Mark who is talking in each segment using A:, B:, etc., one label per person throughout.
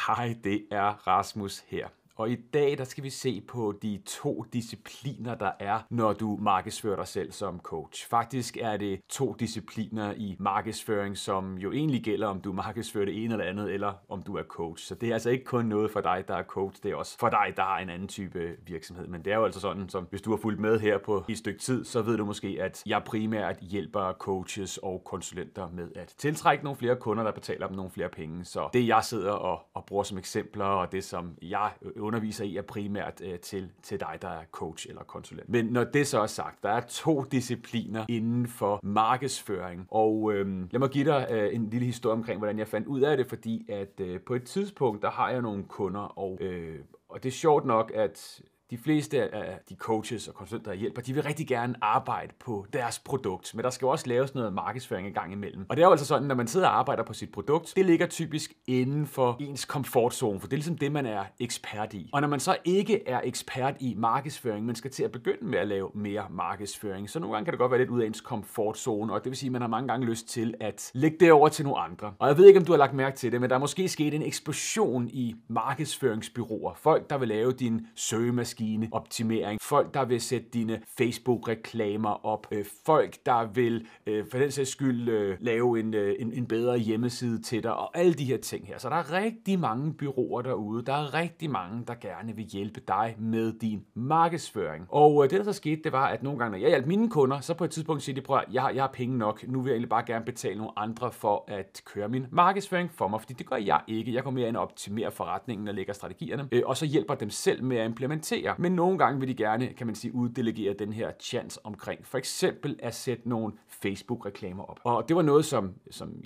A: Hej, det er Rasmus her. Og i dag der skal vi se på de 2 discipliner, der er, når du markedsfører dig selv som coach. Faktisk er det 2 discipliner i markedsføring, som jo egentlig gælder, om du markedsfører det ene eller andet, eller om du er coach. Så det er altså ikke kun noget for dig, der er coach, det er også for dig, der har en anden type virksomhed. Men det er jo altså sådan, som hvis du har fulgt med her på et stykke tid, så ved du måske, at jeg primært hjælper coaches og konsulenter med at tiltrække nogle flere kunder, der betaler dem nogle flere penge. Så det jeg sidder og bruger som eksempler, og det som jeg underviser i er primært til dig, der er coach eller konsulent. Men når det så er sagt, der er 2 discipliner inden for markedsføring. Og lad mig give dig en lille historie omkring, hvordan jeg fandt ud af det, fordi at på et tidspunkt, der har jeg nogle kunder, og det er sjovt nok, at de fleste af de coaches og konsulenter, der hjælper, de vil rigtig gerne arbejde på deres produkt, men der skal jo også laves noget markedsføring en gang imellem. Og det er jo altså sådan, når man sidder og arbejder på sit produkt, det ligger typisk inden for ens komfortzone, for det er ligesom det, man er ekspert i. Og når man så ikke er ekspert i markedsføring, men skal til at begynde med at lave mere markedsføring, så nogle gange kan det godt være lidt ud af ens komfortzone, og det vil sige, at man har mange gange lyst til at lægge det over til nogle andre. Og jeg ved ikke, om du har lagt mærke til det, men der er måske sket en eksplosion i markedsføringsbureauer. Folk, der vil lave din søgemaskine optimering, folk der vil sætte dine Facebook-reklamer op, folk der vil for den sags skyld lave en bedre hjemmeside til dig, og alle de her ting her. Så der er rigtig mange bureauer derude, der er rigtig mange, der gerne vil hjælpe dig med din markedsføring. Og det der så skete, det var, at nogle gange, når jeg hjalp mine kunder, så på et tidspunkt siger de, prøv at jeg har penge nok, nu vil jeg egentlig bare gerne betale nogle andre for at køre min markedsføring for mig, fordi det gør jeg ikke. Jeg går mere ind og optimerer forretningen og lægger strategierne, og så hjælper dem selv med at implementere. Men nogle gange vil de gerne, kan man sige, uddelegere den her chance omkring. For eksempel at sætte nogle Facebook-reklamer op. Og det var noget, som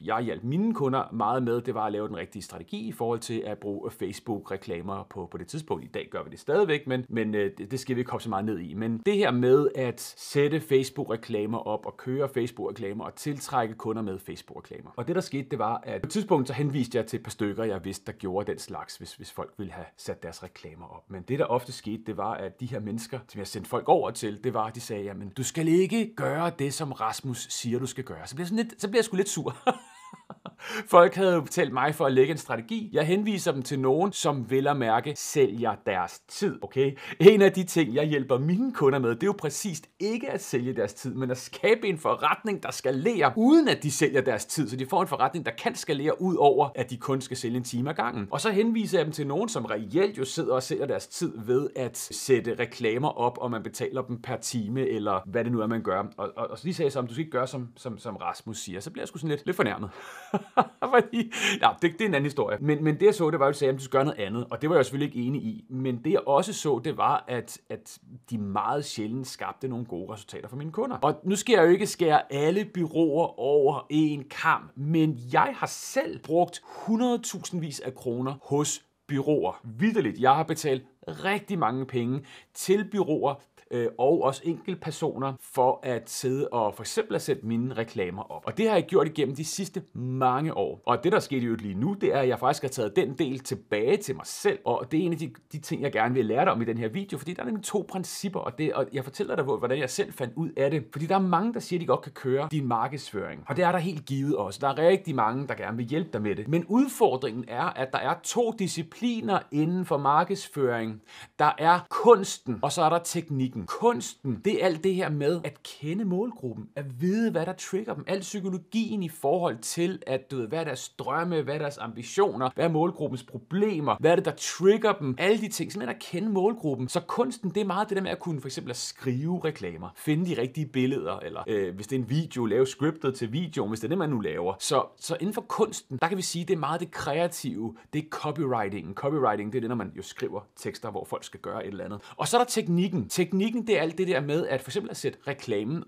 A: jeg hjalp mine kunder meget med. Det var at lave den rigtige strategi i forhold til at bruge Facebook-reklamer på det tidspunkt. I dag gør vi det stadigvæk, men det skal vi ikke hoppe så meget ned i. Men det her med at sætte Facebook-reklamer op og køre Facebook-reklamer og tiltrække kunder med Facebook-reklamer. Og det der skete, det var, at på et tidspunkt så henviste jeg til et par stykker, jeg vidste, der gjorde den slags, hvis folk ville have sat deres reklamer op. Men det der ofte skete, det var, at de her mennesker, som jeg sendte folk over til, det var, at de sagde, jamen, du skal ikke gøre det, som Rasmus siger, du skal gøre. Så bliver jeg sgu lidt sur. Folk havde jo betalt mig for at lægge en strategi. Jeg henviser dem til nogen, som vel at mærke sælger deres tid, okay? En af de ting, jeg hjælper mine kunder med, det er jo præcist ikke at sælge deres tid, men at skabe en forretning, der skalerer, uden at de sælger deres tid. Så de får en forretning, der kan skalere ud over, at de kun skal sælge en time ad gangen. Og så henviser jeg dem til nogen, som reelt jo sidder og sælger deres tid ved at sætte reklamer op, og man betaler dem per time, eller hvad det nu er, man gør. Og så de sagde så, om du skal ikke gøre, som Rasmus siger. Så bliver jeg sgu sådan lidt fornærmet. Fordi, ja, det er en anden historie. Men det jeg så, det var jo, at du skal gøre noget andet, og det var jeg selvfølgelig ikke enig i. Men det jeg også så, det var, at de meget sjældent skabte nogle gode resultater for mine kunder. Og nu skal jeg jo ikke skære alle bureauer over en kam, men jeg har selv brugt 100.000 af kroner hos bureauer. Vitterligt, jeg har betalt rigtig mange penge til bureauer, og også enkeltpersoner for at sidde og for eksempel at sætte mine reklamer op. Og det har jeg gjort igennem de sidste mange år. Og det, der skete jo lige nu, det er, at jeg faktisk har taget den del tilbage til mig selv. Og det er en af de ting, jeg gerne vil lære dig om i den her video, fordi der er nemlig 2 principper, og jeg fortæller dig, hvordan jeg selv fandt ud af det. Fordi der er mange, der siger, at de godt kan køre din markedsføring. Og det er der helt givet også. Der er rigtig mange, der gerne vil hjælpe dig med det. Men udfordringen er, at der er 2 discipliner inden for markedsføring. Der er kunsten, og så er der teknikken. Kunsten, det er alt det her med at kende målgruppen, at vide, hvad der trigger dem. Al psykologien i forhold til, at du ved, hvad er deres drømme, hvad er deres ambitioner, hvad er målgruppens problemer, hvad er det, der trigger dem, alle de ting, simpelthen at kende målgruppen. Så kunsten, det er meget det der med at kunne for eksempel at skrive reklamer, finde de rigtige billeder, eller hvis det er en video, lave scriptet til videoen, hvis det er det, man nu laver. Så inden for kunsten, der kan vi sige, det er meget det kreative, det er copywriting. Copywriting, det er det, når man jo skriver tekster, hvor folk skal gøre et eller andet. Og så er der teknikken. Teknikken, det er alt det der med at for eksempel at sætte reklamen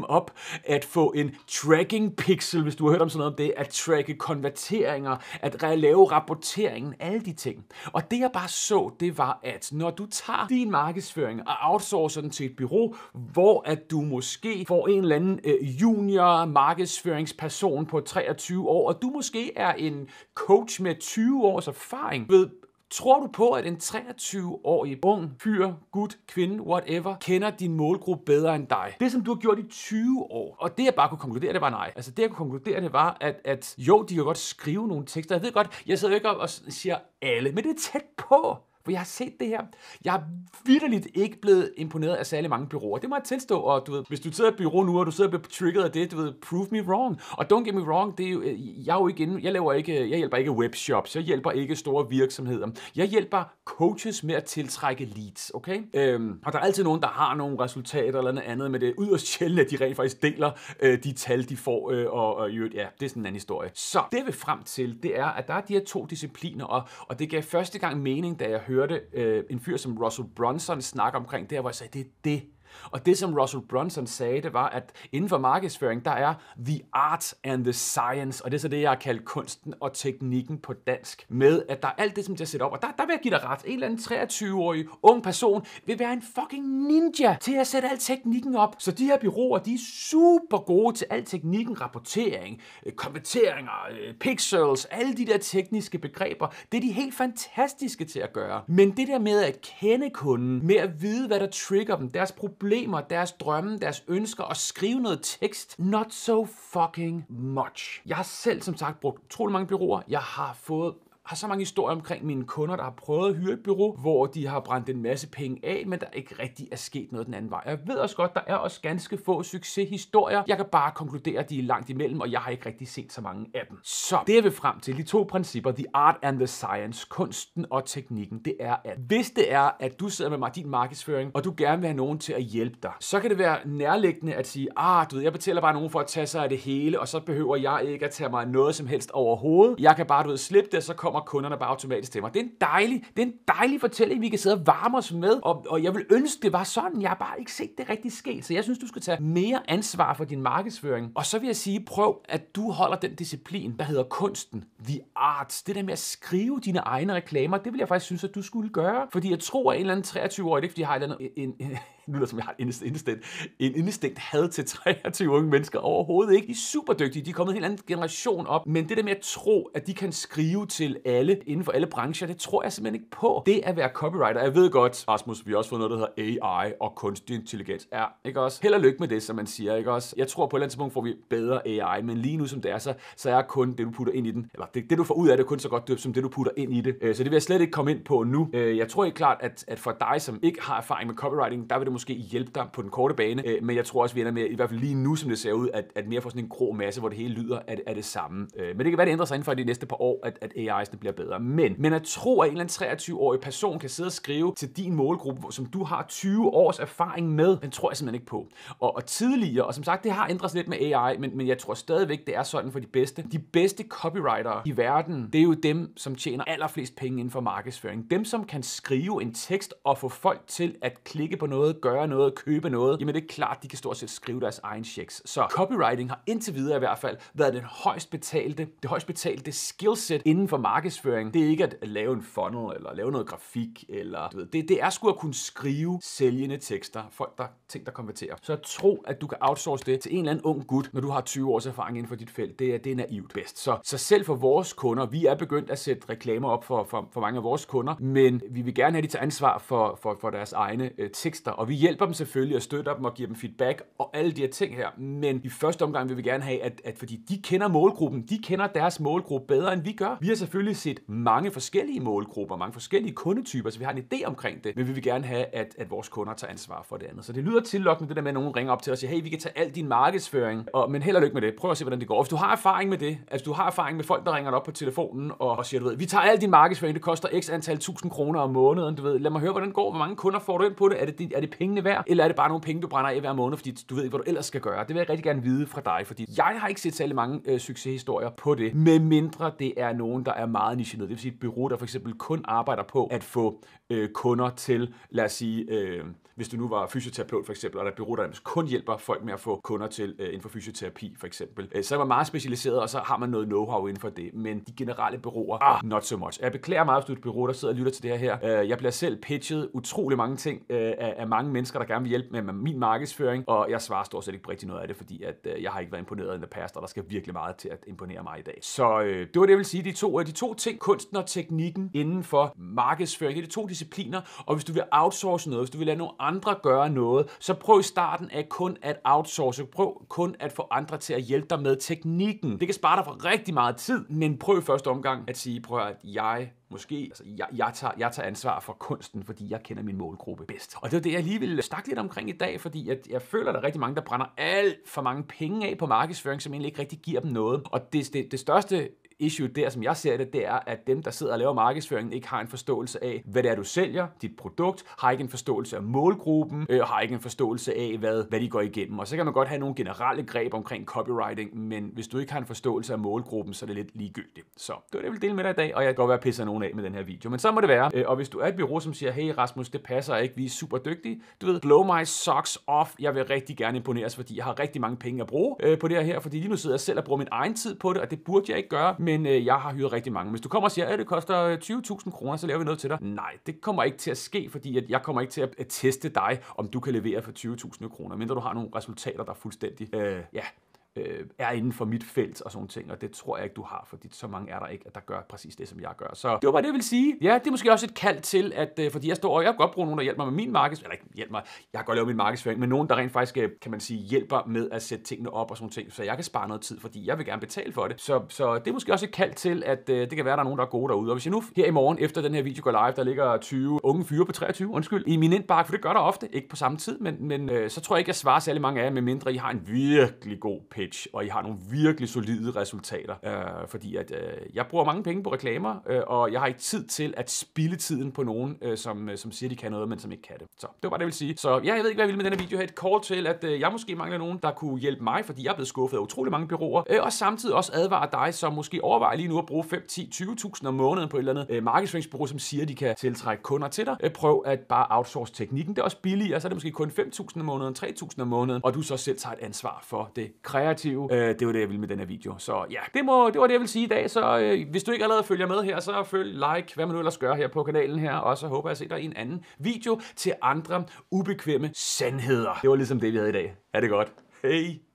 A: op, at få en tracking pixel, hvis du har hørt om sådan noget om det, at tracke konverteringer, at lave rapporteringen, alle de ting. Og det jeg bare så, det var, at når du tager din markedsføring og outsourcer den til et bureau, hvor at du måske får en eller anden junior markedsføringsperson på 23 år, og du måske er en coach med 20 års erfaring, ved Tror du på, at en 23-årig ung fyr, gut, kvinde, whatever, kender din målgruppe bedre end dig? Det, som du har gjort i 20 år. Og det, jeg bare kunne konkludere, det var nej. Altså, det, jeg kunne konkludere, det var, at jo, de kan godt skrive nogle tekster. Jeg ved godt, jeg sidder jo ikke op og siger alle, men det er tæt på. For jeg har set det her. Jeg er vitterligt ikke blevet imponeret af særlig mange bureauer. Det må jeg tilstå, og du ved, hvis du sidder i et bureau nu, og du sidder og bliver triggeret af det, du ved, prove me wrong. Og don't get me wrong, det er jo, jeg er jo ikke inde, jeg hjælper ikke webshops, jeg hjælper ikke store virksomheder. Jeg hjælper coaches med at tiltrække leads, okay? Og der er altid nogen, der har nogle resultater eller noget andet, men det er yderst sjældent, at de rent faktisk deler de tal, de får, og ja, det er sådan en anden historie. Så det, jeg vil frem til, det er, at der er de her to discipliner, og det gav første gang mening, da jeg hørte en fyr som Russell Brunson snakke omkring det her, hvor jeg sagde, det er det. Og det, som Russell Brunson sagde, det var, at inden for markedsføring, der er the art and the science, og det er så det, jeg har kaldt kunsten og teknikken på dansk, med at der er alt det, som jeg sætter op. Og der vil jeg give dig ret. En eller anden 23-årig ung person vil være en fucking ninja til at sætte al teknikken op. Så de her bureauer, de er super gode til al teknikken, rapportering, konverteringer, pixels, alle de der tekniske begreber. Det er de helt fantastiske til at gøre. Men det der med at kende kunden, med at vide, hvad der trigger dem, deres problemer, deres drømme, deres ønsker og skrive noget tekst. Not so fucking much. Jeg har selv, som sagt, brugt utrolig mange bureauer. Jeg har så mange historier omkring mine kunder, der har prøvet at hyre et bureau, hvor de har brændt en masse penge af, men der ikke rigtig er sket noget den anden vej. Jeg ved også godt, der er også ganske få succeshistorier. Jeg kan bare konkludere, at de er langt imellem, og jeg har ikke rigtig set så mange af dem. Så det jeg vil frem til, de to principper, the art and the science, kunsten og teknikken, det er, at hvis det er, at du sidder med din markedsføring, og du gerne vil have nogen til at hjælpe dig, så kan det være nærliggende at sige, du ved, jeg betaler bare nogen for at tage sig af det hele, og så behøver jeg ikke at tage mig noget som helst overhovedet. Jeg kan bare, du ved, slippe det, så kommer kunderne bare automatisk til mig. Det er en dejlig fortælling, vi kan sidde og varme os med, og jeg vil ønske, det var sådan. Jeg har bare ikke set det rigtig ske, så jeg synes, du skal tage mere ansvar for din markedsføring. Og så vil jeg sige, prøv, at du holder den disciplin, der hedder kunsten, the art. Det der med at skrive dine egne reklamer, det vil jeg faktisk synes, at du skulle gøre. Fordi jeg tror, at en eller anden 23-årig, det er fordi, jeg har et eller andet, nu lyder som jeg har en instinkt had til 23 unge mennesker overhovedet ikke. De er super dygtige, de er kommet en helt anden generation op, men det der med at tro, at de kan skrive til alle, inden for alle brancher, det tror jeg simpelthen ikke på. Det at være copywriter, jeg ved godt, Rasmus, vi har også fået noget, der hedder AI og kunstig intelligens. Ja, ikke også? Held og lykke med det, som man siger, ikke også? Jeg tror på et eller andet tidspunkt får vi bedre AI, men lige nu som det er, så er kun det, du putter ind i den, eller det du får ud af det, kun så godt døbt, som det, du putter ind i det. Så det vil jeg slet ikke komme ind på nu. Jeg tror ikke klart, at for dig, som ikke har erfaring med copywriting, der vil det måske hjælpe dig på den korte bane, men jeg tror også, vi ender med, i hvert fald lige nu, som det ser ud, at mere for sådan en grå masse, hvor det hele lyder af det samme. Men det kan være, det ændrer sig inden for de næste par år, at AI'erne bliver bedre. Men at tro, at en eller anden 23-årig person kan sidde og skrive til din målgruppe, som du har 20 års erfaring med, den tror jeg simpelthen ikke på. Og tidligere, og som sagt, det har ændret sig lidt med AI, men jeg tror stadigvæk, det er sådan for de bedste. De bedste copywritere i verden, det er jo dem, som tjener allerflest penge inden for markedsføring. Dem, som kan skrive en tekst og få folk til at klikke på noget, gøre noget, købe noget, jamen det er klart, de kan stort set skrive deres egen checks. Så copywriting har indtil videre i hvert fald været det højst betalte skillset inden for markedsføring. Det er ikke at lave en funnel, eller lave noget grafik, eller du ved, det er sgu at kunne skrive sælgende tekster, ting, der konverterer. Så tro, at du kan outsource det til en eller anden ung gut, når du har 20 års erfaring inden for dit felt. Det er naivt bedst. Så selv for vores kunder, vi er begyndt at sætte reklamer op for mange af vores kunder, men vi vil gerne have de til ansvar for deres egne tekster, og vi hjælper dem selvfølgelig og støtter dem og giver dem feedback og alle de her ting her. Men i første omgang vil vi gerne have, at fordi de kender målgruppen, de kender deres målgruppe bedre, end vi gør. Vi har selvfølgelig set mange forskellige målgrupper, mange forskellige kundetyper, så vi har en idé omkring det, men vi vil gerne have, at vores kunder tager ansvar for det andet. Så det lyder tillokkende, det der med, at nogen ringer op til os og siger, hey, vi kan tage al din markedsføring, men held og lykke med det. Prøv at se, hvordan det går. Hvis du har erfaring med det, altså du har erfaring med folk, der ringer op på telefonen og siger, du ved, vi tager al din markedsføring, det koster x antal 1000 kroner om måneden, du ved, lad mig høre, hvordan det går, hvor mange kunder får du ind på det, er det pengene værd, eller er det bare nogle penge, du brænder af hver måned, fordi du ved ikke, hvad du ellers skal gøre. Det vil jeg rigtig gerne vide fra dig, fordi jeg har ikke set særlig mange succeshistorier på det, med mindre det er nogen, der er meget niche ned. Det vil sige et bureau, der for eksempel kun arbejder på at få kunder til, lad os sige, hvis du nu var fysioterapeut for eksempel, og der er et bureau, der kun hjælper folk med at få kunder til inden for fysioterapi for eksempel, så er man meget specialiseret, og så har man noget know-how inden for det. Men de generelle bureauer, not so much. Jeg beklager meget, hvis du er et bureau, der sidder og lytter til det her. Jeg bliver selv pitchet utrolig mange ting af mange mennesker, der gerne vil hjælpe med min markedsføring, og jeg svarer stort set ikke rigtig noget af det, fordi at jeg har ikke været imponeret i the past, og der skal virkelig meget til at imponere mig i dag. Så det var det, jeg vil sige. De to to ting, kunsten og teknikken inden for markedsføring. Det er de to discipliner, og hvis du vil outsource noget, hvis du vil lade nogle andre gøre noget, så prøv i starten af kun at outsource. Prøv kun at få andre til at hjælpe dig med teknikken. Det kan spare dig for rigtig meget tid, men prøv i første omgang at sige, prøv at jeg tager ansvar for kunsten, fordi jeg kender min målgruppe bedst. Og det er det, jeg lige vil snakke lidt omkring i dag, fordi jeg føler, at der er rigtig mange, der brænder alt for mange penge af på markedsføring, som egentlig ikke rigtig giver dem noget. Og det største issue der, som jeg ser det, det er, at dem, der sidder og laver markedsføringen, ikke har en forståelse af, hvad det er, du sælger, dit produkt, har ikke en forståelse af målgruppen, har ikke en forståelse af, hvad de går igennem. Og så kan man godt have nogle generelle greb omkring copywriting, men hvis du ikke har en forståelse af målgruppen, så er det lidt ligegyldigt. Så det var det, jeg vil dele med dig i dag, og jeg kan godt være pisser nogen af med den her video. Men så må det være. Og hvis du er et bureau, som siger, hey Rasmus, det passer ikke, vi er super dygtige, du ved, blow my socks off, jeg vil rigtig gerne imponeres, fordi jeg har rigtig mange penge at bruge på det her, fordi lige nu sidder jeg selv og bruger min egen tid på det, og det burde jeg ikke gøre, men jeg har hyret rigtig mange. Hvis du kommer og siger, at det koster 20.000 kroner, så laver vi noget til dig. Nej, det kommer ikke til at ske, fordi at jeg kommer ikke til at teste dig, om du kan levere for 20.000 kroner, mindre du har nogle resultater, der er fuldstændig, er inden for mit felt og sådan ting, og det tror jeg ikke, du har, fordi så mange er der ikke, at der gør præcis det, som jeg gør. Så det var bare det, jeg vil sige. Ja, det er måske også et kald til, at fordi jeg kan godt bruge nogen, der hjælper mig med min markedsføring, eller ikke hjælper mig, jeg kan godt lave min markedsføring, men nogen, der rent faktisk, kan man sige, hjælper med at sætte tingene op og sådan ting, så jeg kan spare noget tid, fordi jeg vil gerne betale for det. Så det er måske også et kald til, at det kan være, der er nogen, der er gode derude. Og hvis jeg nu her i morgen, efter den her video går live, der ligger 20 unge fyre på 23, i min indbakke, for det gør der ofte, ikke på samme tid, men så tror jeg ikke, jeg svarer særlig mange af jer, medmindre I har en virkelig god pitch, og I har nogle virkelig solide resultater, fordi at jeg bruger mange penge på reklamer, og jeg har ikke tid til at spilde tiden på nogen, som siger, de kan noget, men som ikke kan det. Så det var bare det, jeg vil sige. Så ja, jeg ved ikke, hvad jeg vil med denne video. Jeg har et call til, at jeg måske mangler nogen, der kunne hjælpe mig, fordi jeg er blevet skuffet af utrolig mange bureauer, og samtidig også advare dig, som måske overvejer lige nu at bruge 5, 10, 20.000 om måneden på et eller andet markedsføringsbureau, som siger, de kan tiltrække kunder til dig. Prøv at bare outsource teknikken. Det er også billigere, så er det måske kun 5.000 om måneden, 3.000 om måneden, og du så selv tager et ansvar for det kreative. Det var det, jeg ville med den her video. Så ja, det var det, jeg vil sige i dag. Så hvis du ikke allerede følger med her, så følg, like, hvad man nu ellers gør her på kanalen her. Og så håber jeg at se dig i en anden video til andre ubekvemme sandheder. Det var ligesom det, vi havde i dag. Ha' det godt. Hej!